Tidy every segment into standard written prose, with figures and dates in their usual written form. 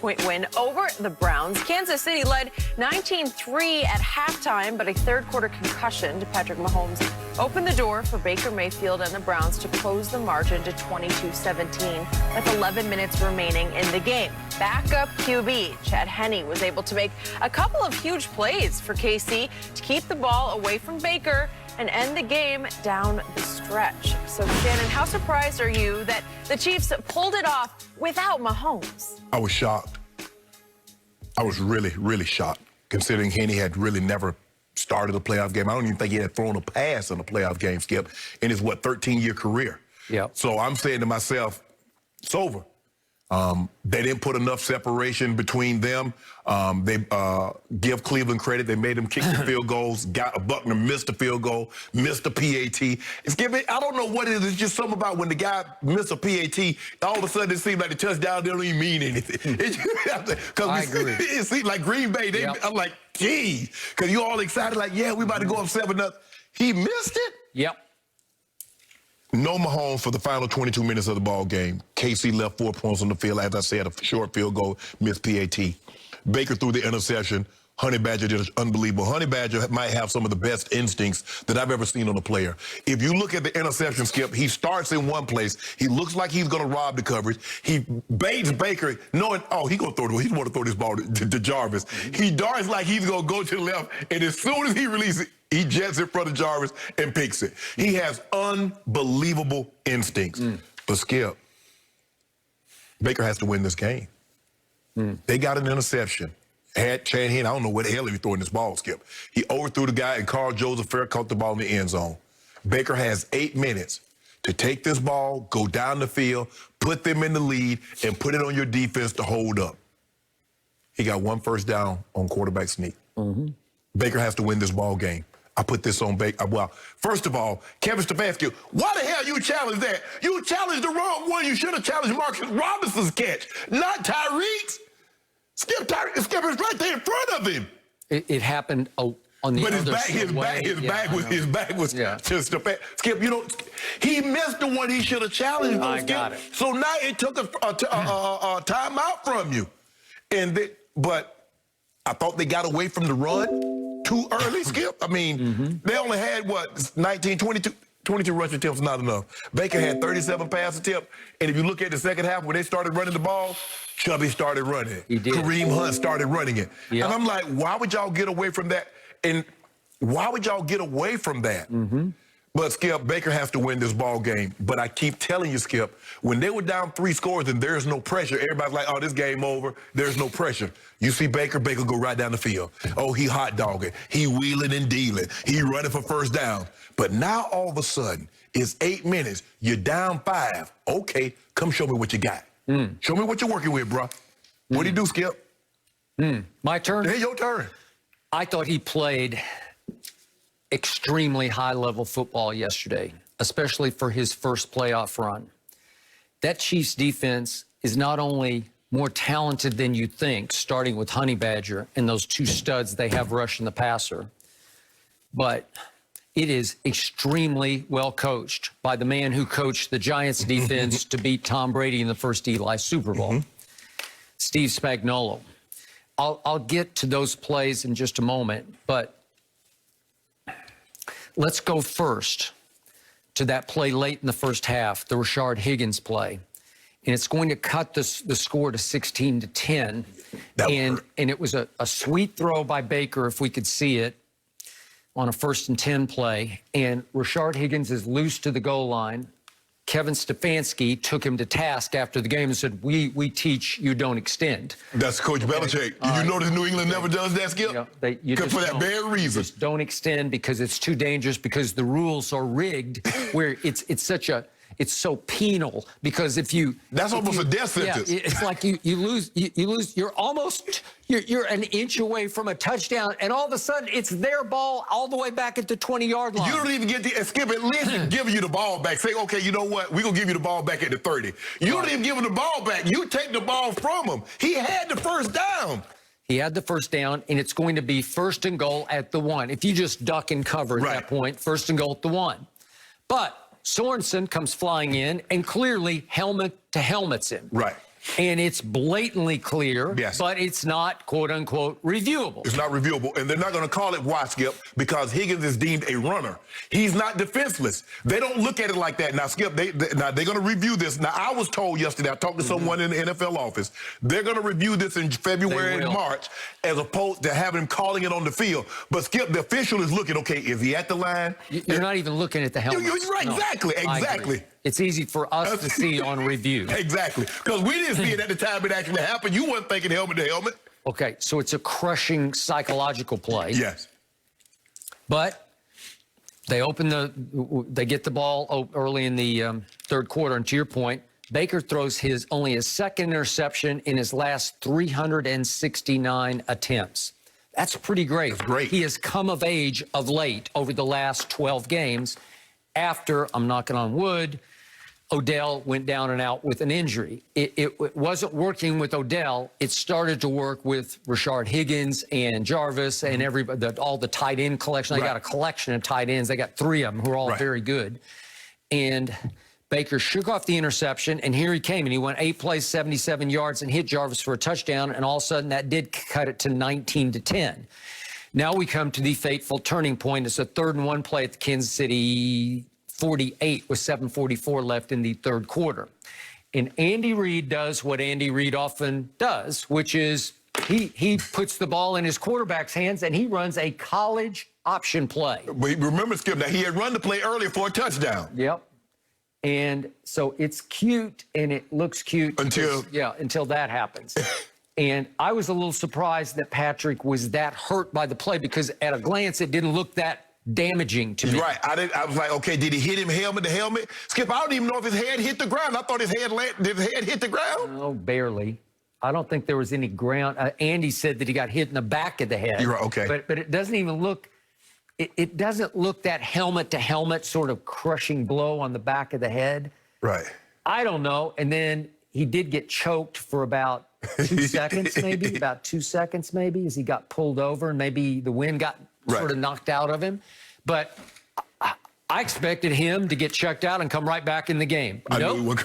6-point win over the Browns. Kansas City led 19-3 at halftime, but a third-quarter concussion to Patrick Mahomes opened the door for Baker Mayfield and the Browns to close the margin to 22-17 with 11 minutes remaining in the game. Backup QB Chad Henne was able to make a couple of huge plays for KC to keep the ball away from Baker and end the game down the stretch. So, Shannon, how surprised are you that the Chiefs pulled it off without Mahomes? I was shocked. I was really, really shocked, considering Henne had really never started a playoff game. I don't even think he had thrown a pass in a playoff game, Skip, in his, 13-year career. Yeah. So I'm saying to myself, it's over. They didn't put enough separation between them. They give Cleveland credit. They made them kick the field goals. Buckner missed the field goal, missed the PAT. I don't know what it is. It's just something about when the guy missed a PAT, all of a sudden it seems like the touchdown don't even mean anything. I agree. It seems like Green Bay. I'm like, geez, because you all excited, like, yeah, we about to go up 7-0. He missed it? Yep. No Mahomes for the final 22 minutes of the ball game. KC left 4 points on the field. As I said, a short field goal, missed PAT. Baker threw the interception. Honey Badger did unbelievable. Honey Badger might have some of the best instincts that I've ever seen on a player. If you look at the interception, Skip, he starts in one place. He looks like he's going to rob the coverage. He baits Baker, knowing, oh, he's going to throw this ball to Jarvis. He darts like he's going to go to the left, and as soon as he releases it, he jets in front of Jarvis and picks it. He has unbelievable instincts. But, Skip, Baker has to win this game. They got an interception. Had Chad Henne, I don't know where the hell he was throwing this ball, Skip. He overthrew the guy, and Carl Joseph Fair caught the ball in the end zone. Baker has 8 minutes to take this ball, go down the field, put them in the lead, and put it on your defense to hold up. He got 1 first down on quarterback sneak. Baker has to win this ball game. I put this on Baker. Well, first of all, Kevin Stefanski, why the hell you challenged that? You challenged the wrong one. You should have challenged Marcus Robinson's catch, not Tyreek's. Skip is right there in front of him. It happened on the other side. His back was to Stefanski. Skip, he missed the one he should have challenged. I got it. So now it took a timeout from you. But I thought they got away from the run too early, Skip. I mean, they only had, 22 rush attempts, not enough. Baker had 37 pass attempts, and if you look at the second half, when they started running the ball, Chubby started running it. He did. Kareem Hunt started running it. Yep. And I'm like, why would y'all get away from that? And why would y'all get away from that? But, Skip, Baker has to win this ball game. But I keep telling you, Skip, when they were down 3 scores and there's no pressure, everybody's like, oh, this game over. There's no pressure. You see Baker go right down the field. Oh, he hot dogging. He wheeling and dealing. He running for first down. But now, all of a sudden, it's 8 minutes. You're down 5. Okay, come show me what you got. Show me what you're working with, bro. What do you do, Skip? My turn? Hey, your turn. I thought he played extremely high-level football yesterday, especially for his first playoff run. That Chiefs defense is not only more talented than you think, starting with Honey Badger and those 2 studs they have rushing the passer, but it is extremely well coached by the man who coached the Giants defense to beat Tom Brady in the first Eli Super Bowl, Steve Spagnuolo. I'll get to those plays in just a moment, but let's go first to that play late in the first half, the Rashard Higgins play. And it's going to cut the score to 16-10. And it was a sweet throw by Baker, if we could see it, on a 1st and 10 play. And Rashard Higgins is loose to the goal line. Kevin Stefanski took him to task after the game and said, we teach, you don't extend. That's Coach Belichick. You notice New England never does that, Skip? For that very reason. Just don't extend because it's too dangerous, because the rules are rigged where it's so penal, because that's almost a death sentence. Yeah, it's like you lose, you're an inch away from a touchdown, and all of a sudden it's their ball all the way back at the 20-yard line. You don't even get Skip, at least give you the ball back. Say, okay, you know what? We're going to give you the ball back at the 30. You don't even give him the ball back. You take the ball from him. He had the first down. He had the first down, and it's going to be 1st and goal at the 1. If you just duck and cover at that point, 1st and goal at the 1. But Sorensen comes flying in and clearly helmet to helmets him. Right. And it's blatantly clear, Yes. but it's not, quote unquote, reviewable. It's not reviewable, and they're not going to call it why, Skip, because Higgins is deemed a runner. He's not defenseless. They don't look at it like that. Now, Skip, they're going to review this. Now, I was told yesterday, I talked to someone in the NFL office, they're going to review this in February and March, as opposed to having him calling it on the field. But, Skip, the official is looking, okay, is he at the line? You're not even looking at the helmet. You're right, No, exactly. It's easy for us to see on review. Exactly, because we didn't see it at the time it actually happened. You weren't thinking helmet to helmet. Okay, so it's a crushing psychological play. Yes. But they get the ball early in the third quarter, and to your point, Baker throws only his second interception in his last 369 attempts. That's pretty great. That's great. He has come of age of late over the last 12 games after, I'm knocking on wood, Odell went down and out with an injury. It wasn't working with Odell. It started to work with Rashard Higgins and Jarvis and everybody, all the tight end collection. They got a collection of tight ends. They got 3 of them who are all very good. And Baker shook off the interception, and here he came, and he went 8 plays, 77 yards, and hit Jarvis for a touchdown, and all of a sudden that did cut it to 19-10. Now we come to the fateful turning point. It's a 3rd and 1 play at the Kansas City 48 with 7:44 left in the third quarter. And Andy Reid does what Andy Reid often does, which is he puts the ball in his quarterback's hands and he runs a college option play. But remember, Skip, that he had run the play earlier for a touchdown. Yep. And so it's cute and it looks cute until that happens. And I was a little surprised that Patrick was that hurt by the play because at a glance it didn't look that damaging to me. Right. I was like, okay, did he hit him helmet to helmet? Skip, I don't even know if his head hit the ground. I thought did his head hit the ground? No, barely. I don't think there was any ground. Andy said that he got hit in the back of the head. You're right, okay. But it doesn't even look, it doesn't look that helmet to helmet sort of crushing blow on the back of the head. Right. I don't know. And then he did get choked for about 2 seconds, maybe, about 2 seconds, maybe, as he got pulled over and maybe the wind got sort of knocked out of him. But I expected him to get checked out and come right back in the game. Nope.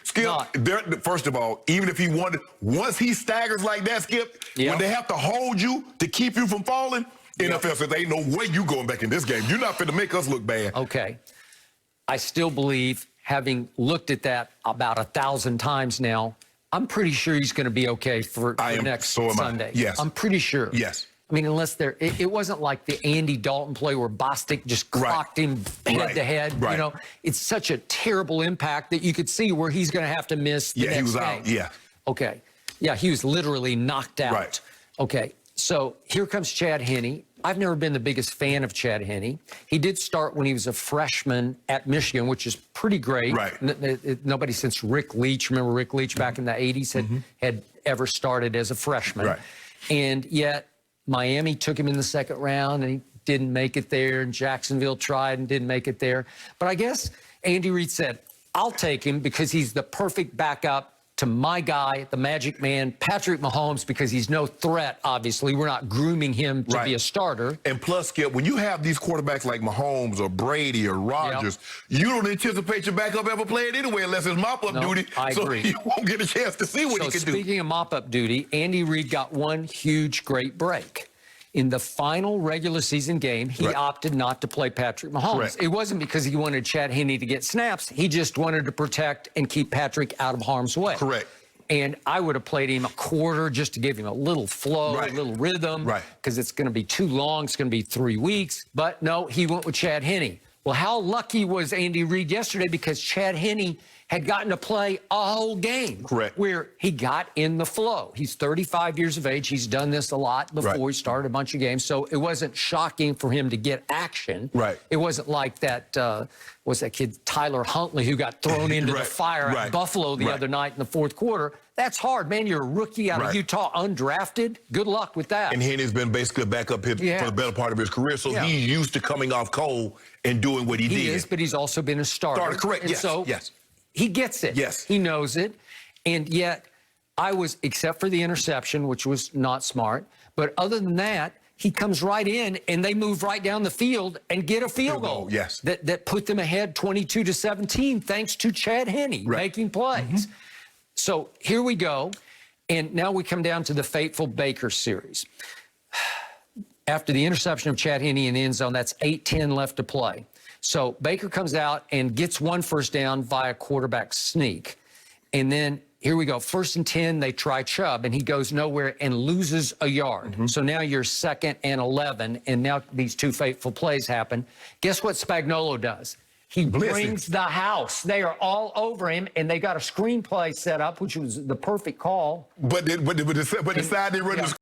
Skip, first of all, even if he wanted, once he staggers like that, Skip, when they have to hold you to keep you from falling, NFL says, ain't no way you going back in this game. You're not finna make us look bad. Okay. I still believe, having looked at that about 1,000 times now, I'm pretty sure he's going to be okay for next Sunday. Yes. I'm pretty sure. Yes. I mean, unless it wasn't like the Andy Dalton play where Bostic just clocked him head to head. Right. You know, it's such a terrible impact that you could see where he's going to have to miss the next he was game. out. Yeah. Okay. Yeah, he was literally knocked out. Right. Okay. So here comes Chad Henne. I've never been the biggest fan of Chad Henne. He did start when he was a freshman at Michigan, which is pretty great. Right. Nobody since Rick Leach, remember Rick Leach back in the 80s, had ever started as a freshman. Right. And yet Miami took him in the second round, and he didn't make it there, and Jacksonville tried and didn't make it there. But I guess Andy Reid said, I'll take him because he's the perfect backup to my guy, the Magic Man, Patrick Mahomes, because he's no threat, obviously. We're not grooming him to be a starter. And plus, Skip, when you have these quarterbacks like Mahomes or Brady or Rodgers, you don't anticipate your backup ever playing anyway unless it's mop-up duty. I agree. You won't get a chance to see what he can do. Speaking of mop-up duty, Andy Reid got one huge, great break. In the final regular season game, he opted not to play Patrick Mahomes. Correct. It wasn't because he wanted Chad Henne to get snaps. He just wanted to protect and keep Patrick out of harm's way. Correct. And I would have played him a quarter just to give him a little flow, a little rhythm, because it's going to be too long. It's going to be 3 weeks. But no, he went with Chad Henne. Well, how lucky was Andy Reid yesterday, because Chad Henne had gotten to play a whole game. Correct. Where he got in the flow. He's 35 years of age. He's done this a lot before. He started a bunch of games. So it wasn't shocking for him to get action. Right. It wasn't like that, what's that kid, Tyler Huntley, who got thrown into the fire at Buffalo the other night in the fourth quarter. That's hard, man. You're a rookie out of Utah, undrafted. Good luck with that. And Henne's been basically a backup hit for the better part of his career, so he's used to coming off cold and doing what he did. He is, but he's also been a starter. Correct, and so he gets it. Yes. He knows it. And yet, I was, except for the interception, which was not smart, but other than that, he comes right in and they move right down the field and get a field goal. Yes. That put them ahead 22-17 thanks to Chad Henne making plays. So here we go. And now we come down to the fateful Baker series. After the interception of Chad Henne in the end zone, that's 8-10 left to play. So Baker comes out and gets one first down via quarterback sneak. And then here we go. 1st and 10, they try Chubb, and he goes nowhere and loses a yard. So now you're 2nd and 11, and now these two fateful plays happen. Guess what Spagnuolo does? He brings the house. They are all over him, and they got a screenplay set up, which was the perfect call. But the side they run the